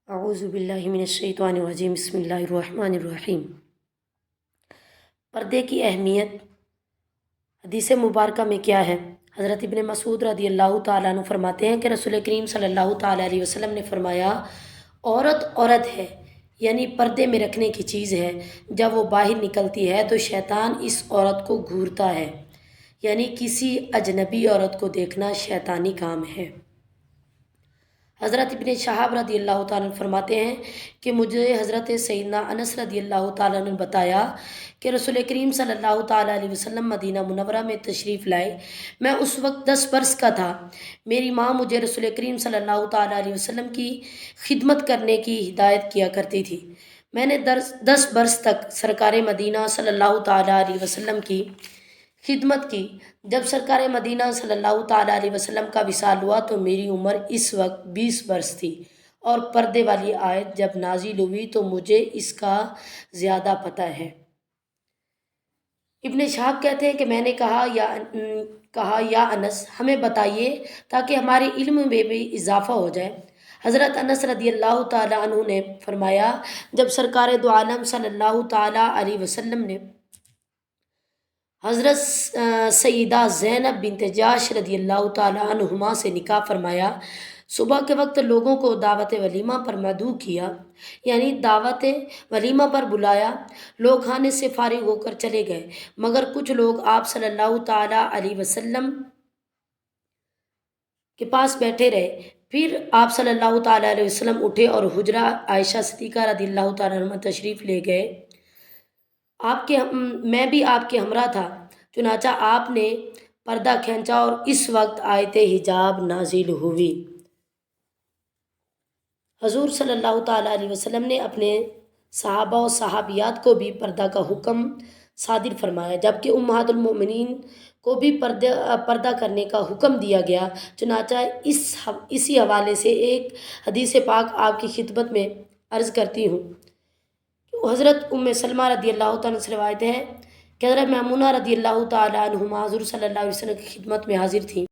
اعوذ باللہ من الشیطان الرجیم، بسم اللہ الرحمن الرحیم۔ پردے کی اہمیت حدیث مبارکہ میں کیا ہے؟ حضرت ابن مسعود رضی اللہ تعالیٰ عنہ فرماتے ہیں کہ رسول کریم صلی اللہ تعالیٰ علیہ وسلم نے فرمایا، عورت عورت ہے، یعنی پردے میں رکھنے کی چیز ہے۔ جب وہ باہر نکلتی ہے تو شیطان اس عورت کو گھورتا ہے، یعنی کسی اجنبی عورت کو دیکھنا شیطانی کام ہے۔ حضرت ابن شہاب رضی اللہ تعالیٰ عنہ فرماتے ہیں کہ مجھے حضرت سیدنا انس رضی اللہ تعالیٰ عنہ نے بتایا کہ رسول کریم صلی اللہ تعالیٰ علیہ وسلم مدینہ منورہ میں تشریف لائے۔ میں اس وقت 10 برس کا تھا۔ میری ماں مجھے رسول کریم صلی اللہ تعالیٰ علیہ وسلم کی خدمت کرنے کی ہدایت کیا کرتی تھی۔ میں نے 10 برس تک سرکار مدینہ صلی اللہ تعالیٰ علیہ وسلم کی خدمت کی۔ جب سرکار مدینہ صلی اللہ تعالیٰ علیہ وسلم کا وصال ہوا تو میری عمر اس وقت 20 برس تھی، اور پردے والی آیت جب نازل ہوئی تو مجھے اس کا زیادہ پتہ ہے۔ ابن شہاب کہتے ہیں کہ میں نے کہا یا انس، ہمیں بتائیے تاکہ ہمارے علم میں بھی اضافہ ہو جائے۔ حضرت انس رضی اللہ تعالیٰ عنہ نے فرمایا، جب سرکار دو عالم صلی اللہ تعالیٰ علیہ وسلم نے حضرت سیدہ زینب بنت جاش رضی اللہ تعالیٰ عنہما سے نکاح فرمایا، صبح کے وقت لوگوں کو دعوت ولیمہ پر مدعو کیا، یعنی دعوت ولیمہ پر بلایا۔ لوگ کھانے سے فارغ ہو کر چلے گئے، مگر کچھ لوگ آپ صلی اللہ تعالیٰ علیہ وسلم کے پاس بیٹھے رہے۔ پھر آپ صلی اللہ تعالیٰ علیہ وسلم اٹھے اور حجرہ عائشہ صدیقہ رضی اللہ تعالیٰ عنہ تشریف لے گئے۔ میں بھی آپ کے ہمراہ تھا، چنانچہ آپ نے پردہ کھینچا اور اس وقت آیت حجاب نازل ہوئی۔ حضور صلی اللہ تعالیٰ علیہ وسلم نے اپنے صحابہ و صحابیات کو بھی پردہ کا حکم صادر فرمایا، جبکہ امہات المؤمنین کو بھی پردہ کرنے کا حکم دیا گیا۔ چنانچہ اسی حوالے سے ایک حدیث پاک آپ کی خدمت میں عرض کرتی ہوں۔ حضرت ام سلمہ رضی اللہ تعالیٰ سے روایت ہے کہ حضرت میمونہ رضی اللہ تعالیٰ عنہما حضور صلی اللہ علیہ وسلم کی خدمت میں حاضر تھیں۔